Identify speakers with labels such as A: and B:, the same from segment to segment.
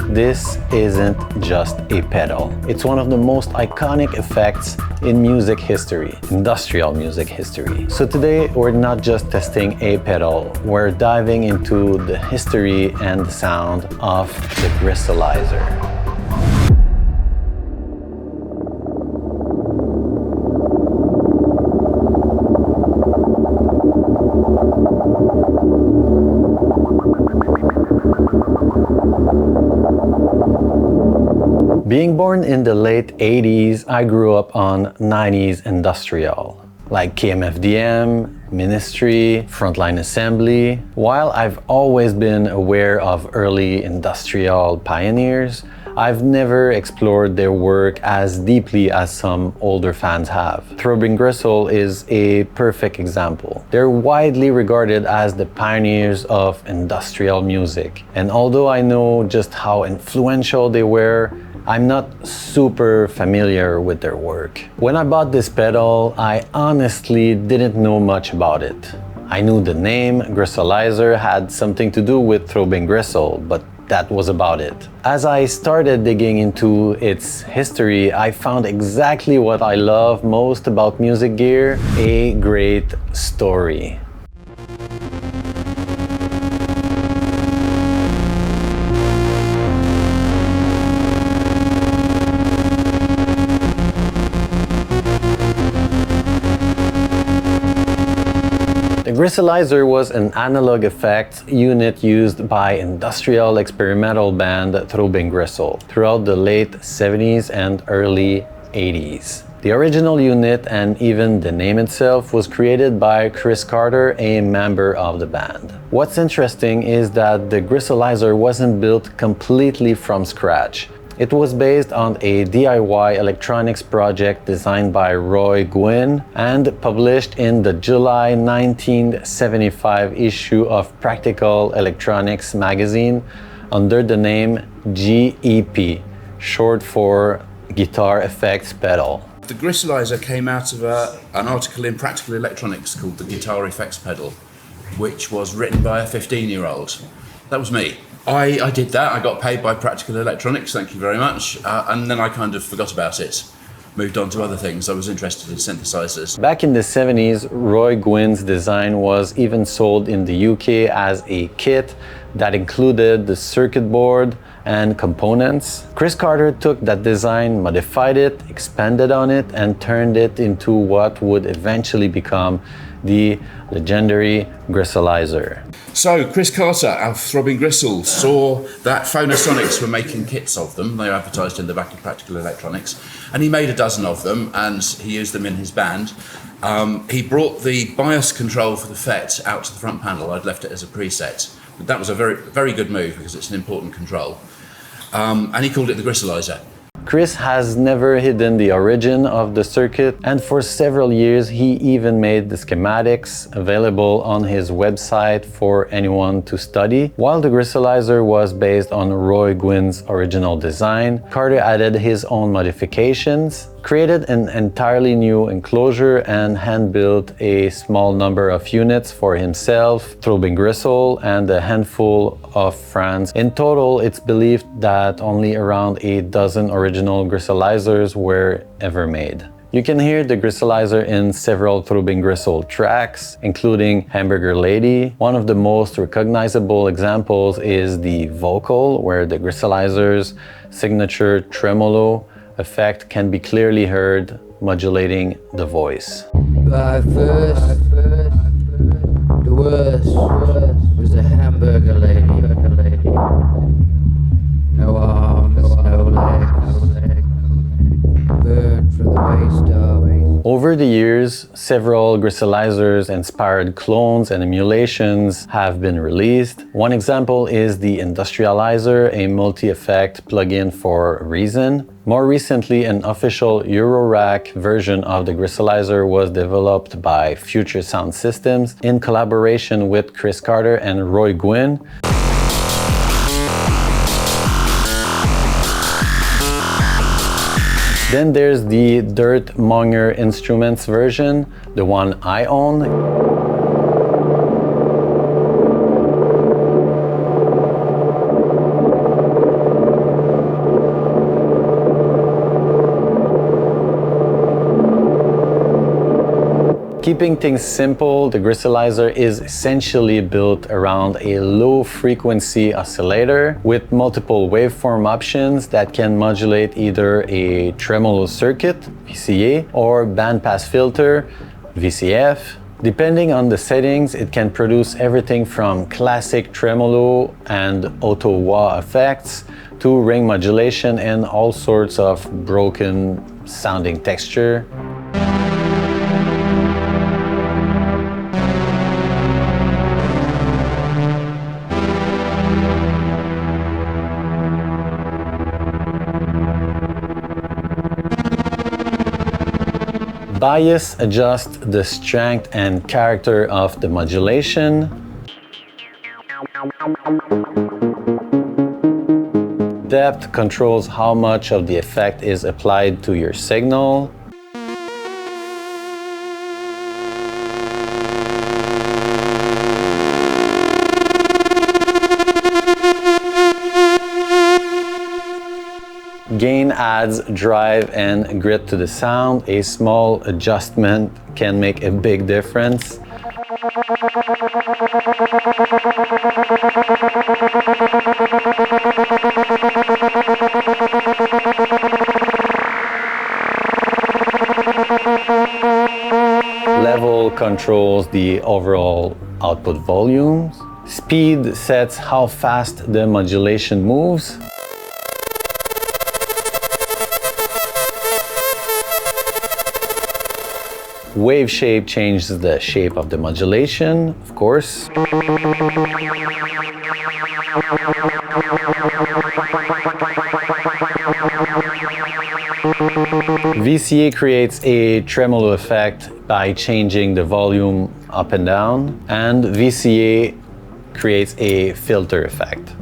A: this isn't just a pedal. It's one of the most iconic effects in music history, industrial music history. So today, we're not just testing a pedal, we're diving into the history and the sound of the Gristalizer. Being born in the late 80s, I grew up on 90s industrial, like KMFDM, Ministry, Frontline Assembly. While I've always been aware of early industrial pioneers, I've never explored their work as deeply as some older fans have. Throbbing Gristle is a perfect example. They're widely regarded as the pioneers of industrial music, and although I know just how influential they were, I'm not super familiar with their work. When I bought this pedal, I honestly didn't know much about it. I knew the name Gristalizer had something to do with Throbbing Gristle, but that was about it. As I started digging into its history, I found exactly what I love most about music gear: a great story. The Gristalizer was an analog effects unit used by industrial experimental band Throbbing Gristle throughout the late 70s and early 80s. The original unit, and even the name itself, was created by Chris Carter, a member of the band. What's interesting is that the Gristalizer wasn't built completely from scratch. It was based on a DIY electronics project designed by Roy Gwynn and published in the July 1975 issue of Practical Electronics magazine under the name GEP, short for Guitar Effects Pedal.
B: The Gristalizer came out of an article in Practical Electronics called The Guitar Effects Pedal, which was written by a 15-year-old. That was me. I did that. I got paid by Practical Electronics, thank you very much, and then I kind of forgot about it. Moved on to other things. I was interested in synthesizers.
A: Back in the 70s, Roy Gwynn's design was even sold in the UK as a kit that included the circuit board and components. Chris Carter took that design, modified it, expanded on it, and turned it into what would eventually become the legendary Gristalizer.
B: So Chris Carter of Throbbing Gristle saw that Phonasonics were making kits of them. They were advertised in the back of Practical Electronics, and he made a dozen of them and he used them in his band. He brought the bias control for the FET out to the front panel. I'd left it as a preset, but that was a very, very good move because it's an important control. And he called it the Gristalizer.
A: Chris has never hidden the origin of the circuit, and for several years he even made the schematics available on his website for anyone to study. While the Gristalizer was based on Roy Gwynn's original design, Carter added his own modifications, created an entirely new enclosure, and hand-built a small number of units for himself, Throbbing Gristle, and a handful of friends. In total, it's believed that only around a dozen original Gristalizers were ever made. You can hear the Gristalizer in several Throbbing Gristle tracks, including Hamburger Lady. One of the most recognizable examples is the vocal, where the Gristalizer's signature tremolo effect can be clearly heard modulating the voice.
C: But first, the worst was the Hamburger Lady. No arms, no legs, burned from the waist up.
A: Over the years, several Gristalizers inspired clones and emulations have been released. One example is the Industrializer, a multi-effect plugin for Reason. More recently, an official Eurorack version of the Gristalizer was developed by Future Sound Systems in collaboration with Chris Carter and Roy Gwynn. Then there's the Dirt Monger Instruments version, the one I own. Keeping things simple, the Gristalizer is essentially built around a low-frequency oscillator with multiple waveform options that can modulate either a tremolo circuit, VCA, or bandpass filter, VCF. Depending on the settings, it can produce everything from classic tremolo and auto-wah effects to ring modulation and all sorts of broken sounding texture. Bias adjusts the strength and character of the modulation. Depth controls how much of the effect is applied to your signal. Gain adds drive and grit to the sound. A small adjustment can make a big difference. Level controls the overall output volumes. Speed sets how fast the modulation moves. Wave shape changes the shape of the modulation, of course. VCA creates a tremolo effect by changing the volume up and down, and VCA creates a filter effect.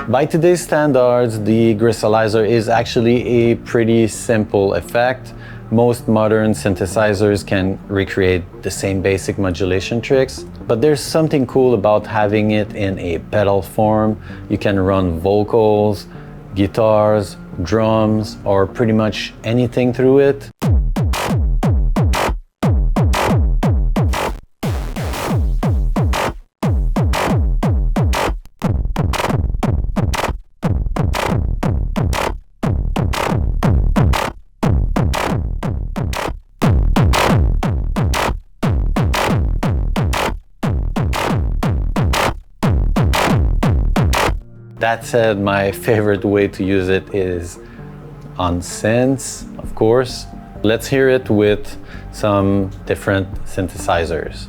A: By today's standards, the Gristalizer is actually a pretty simple effect. Most modern synthesizers can recreate the same basic modulation tricks, but there's something cool about having it in a pedal form. You can run vocals, guitars, drums, or pretty much anything through it. That said, my favorite way to use it is on synths, of course. Let's hear it with some different synthesizers.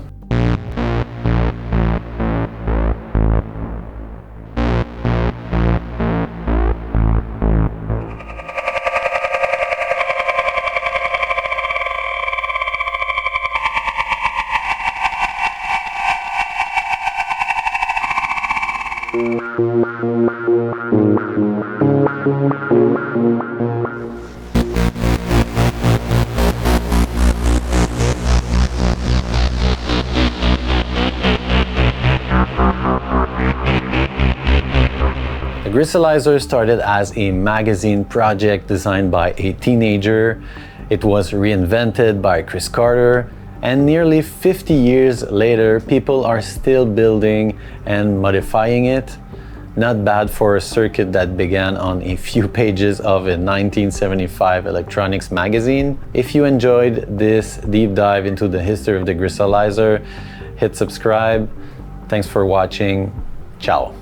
A: The Gristalizer started as a magazine project designed by a teenager. It was reinvented by Chris Carter, and nearly 50 years later, people are still building and modifying it. Not bad for a circuit that began on a few pages of a 1975 electronics magazine. If you enjoyed this deep dive into the history of the Gristalizer, hit subscribe. Thanks for watching. Ciao.